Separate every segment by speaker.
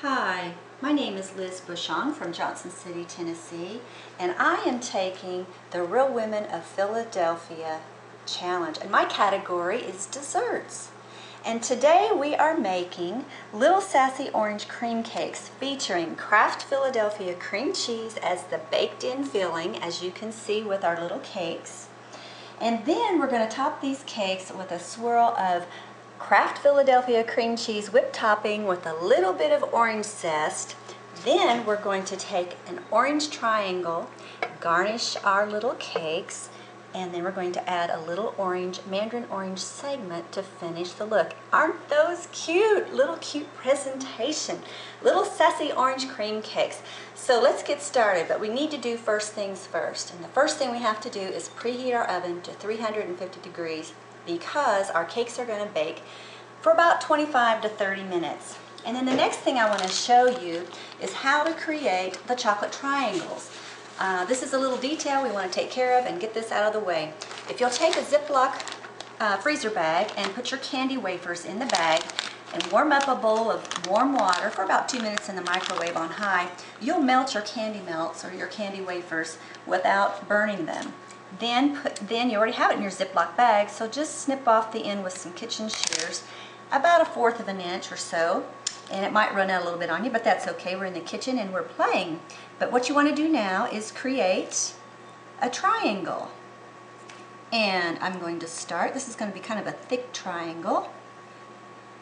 Speaker 1: Hi, my name is Liz Bushong from Johnson City, Tennessee, and I am taking the Real Women of Philadelphia Challenge, and my category is desserts. And today we are making little sassy orange cream cakes featuring Kraft Philadelphia Cream Cheese as the baked-in filling, as you can see with our little cakes. And then we're going to top these cakes with a swirl of Kraft Philadelphia Cream Cheese whipped topping with a little bit of orange zest. Then we're going to take an orange triangle, garnish our little cakes, and then we're going to add a little mandarin orange segment to finish the look. Aren't those cute? Little cute presentation. Little sassy orange cream cakes. So let's get started, but we need to do first things first. And the first thing we have to do is preheat our oven to 350 degrees because our cakes are going to bake for about 25 to 30 minutes. And then the next thing I want to show you is how to create the chocolate triangles. This is a little detail we want to take care of and get this out of the way. If you'll take a Ziploc freezer bag and put your candy wafers in the bag and warm up a bowl of warm water for about 2 minutes in the microwave on high, you'll melt your candy melts or your candy wafers without burning them. Then you already have it in your Ziploc bag, so just snip off the end with some kitchen shears, about 1/4 of an inch or so. And it might run out a little bit on you, but that's okay. We're in the kitchen and we're playing. But what you want to do now is create a triangle. And I'm going to start. This is going to be kind of a thick triangle,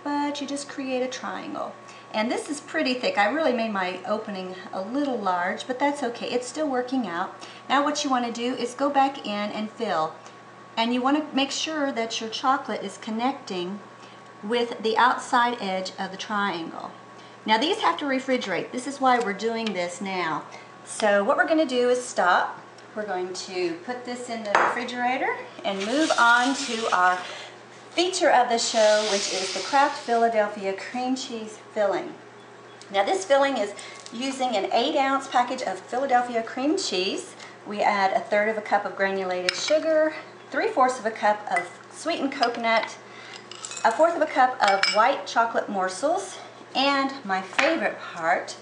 Speaker 1: but you just create a triangle. And this is pretty thick. I really made my opening a little large, but that's okay. It's still working out. Now what you want to do is go back in and fill. And you want to make sure that your chocolate is connecting with the outside edge of the triangle. Now these have to refrigerate. This is why we're doing this now. So what we're going to do is stop. We're going to put this in the refrigerator and move on to our feature of the show, which is the Kraft Philadelphia Cream Cheese filling. Now this filling is using an 8-ounce package of Philadelphia cream cheese. We add 1/3 of a cup of granulated sugar, 3/4 of a cup of sweetened coconut, 1/4 of a cup of white chocolate morsels, and my favorite part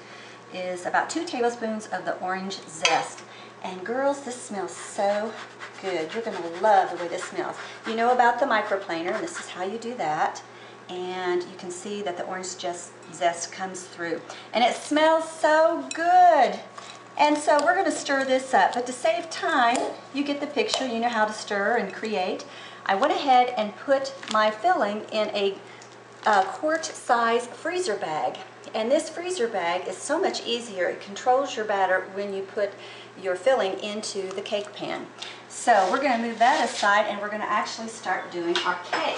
Speaker 1: is about 2 tablespoons of the orange zest. And girls, this smells so good. You're going to love the way this smells. You know about the microplaner, and this is how you do that. And you can see that the orange zest comes through. And it smells so good. And so we're going to stir this up. But to save time, you get the picture. You know how to stir and create. I went ahead and put my filling in a quart-size freezer bag. And this freezer bag is so much easier. It controls your batter when you put your filling into the cake pan. So we're going to move that aside and we're going to actually start doing our cake.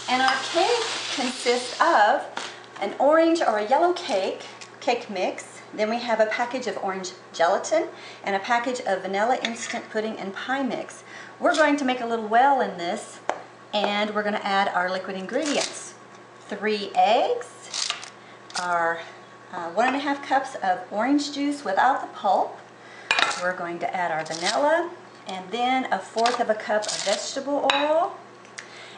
Speaker 1: And our cake consists of an orange or a yellow cake mix. Then we have a package of orange gelatin and a package of vanilla instant pudding and pie mix. We're going to make a little well in this, and we're going to add our liquid ingredients. 3 eggs, our 1½ cups of orange juice without the pulp. We're going to add our vanilla, and then 1/4 of a cup of vegetable oil.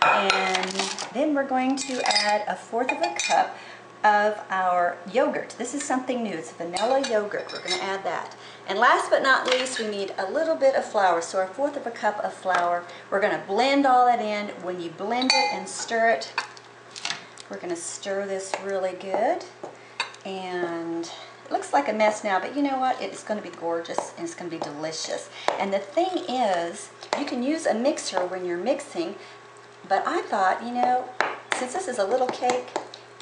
Speaker 1: And then we're going to add 1/4 of a cup of our yogurt. This is something new. It's vanilla yogurt. We're going to add that. And last but not least, we need a little bit of flour. So 1/4 of a cup of flour. We're going to blend all that in. When you blend it and stir it, we're going to stir this really good. And it looks like a mess now, but you know what? It's going to be gorgeous and it's going to be delicious. And the thing is, you can use a mixer when you're mixing, but I thought, you know, since this is a little cake,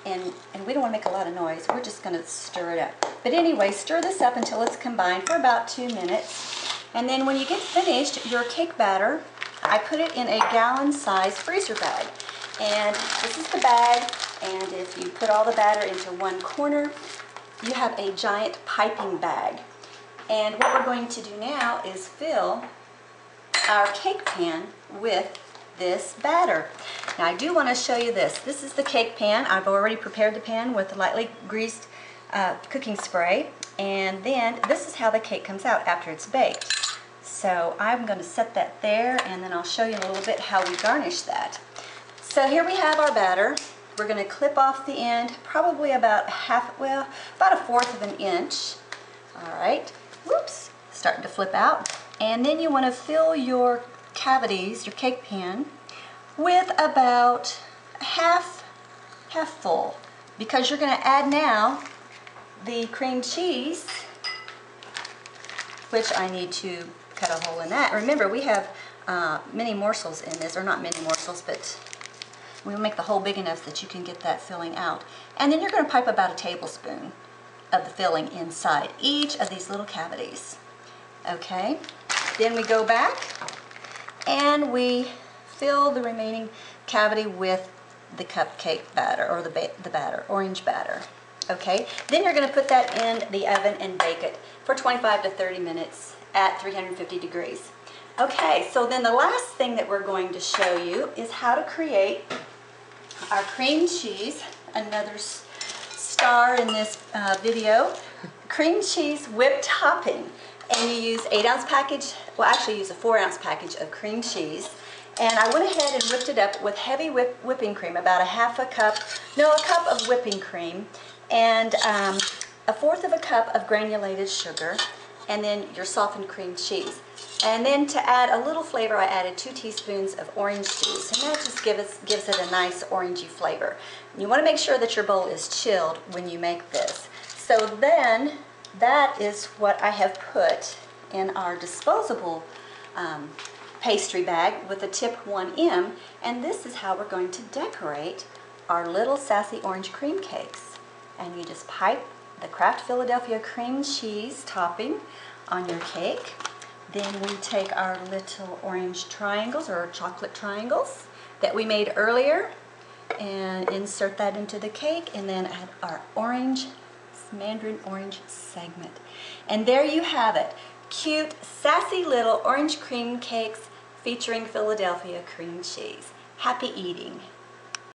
Speaker 1: and we don't want to make a lot of noise, we're just going to stir it up. But anyway, stir this up until it's combined for about 2 minutes. And then when you get finished, your cake batter, I put it in a gallon-size freezer bag. And this is the bag, and if you put all the batter into one corner, you have a giant piping bag. And what we're going to do now is fill our cake pan with this batter. Now I do want to show you this. This is the cake pan. I've already prepared the pan with lightly greased cooking spray, and then this is how the cake comes out after it's baked. So I'm going to set that there, and then I'll show you in a little bit how we garnish that. So here we have our batter. we're going to clip off the end, probably about about a fourth of an inch. All right, whoops, starting to flip out. And then you want to fill your cavities, your cake pan, with about half full, because you're going to add now the cream cheese, which I need to cut a hole in that. Remember, we have mini morsels in this, or not mini morsels, but we'll make the hole big enough that you can get that filling out. And then you're going to pipe about a tablespoon of the filling inside each of these little cavities. Okay, then we go back and we fill the remaining cavity with the cupcake batter, or the batter, orange batter. Okay, then you're going to put that in the oven and bake it for 25 to 30 minutes at 350 degrees. Okay, so then the last thing that we're going to show you is how to create our cream cheese, another star in this video, cream cheese whipped topping. And you use 8-ounce package, well actually use a 4-ounce package of cream cheese. And I went ahead and whipped it up with heavy whipping cream, about a cup of whipping cream, and a fourth of a cup of granulated sugar, and then your softened cream cheese. And then to add a little flavor, I added 2 teaspoons of orange juice, and that just gives it a nice orangey flavor. You want to make sure that your bowl is chilled when you make this. So then, that is what I have put in our disposable pastry bag with a tip 1M, and this is how we're going to decorate our little sassy orange cream cakes. And you just pipe the Kraft Philadelphia Cream Cheese topping on your cake. Then we take our little orange triangles, or chocolate triangles that we made earlier, and insert that into the cake, and then add our mandarin orange segment. And there you have it. Cute, sassy little orange cream cakes featuring Philadelphia cream cheese. Happy eating.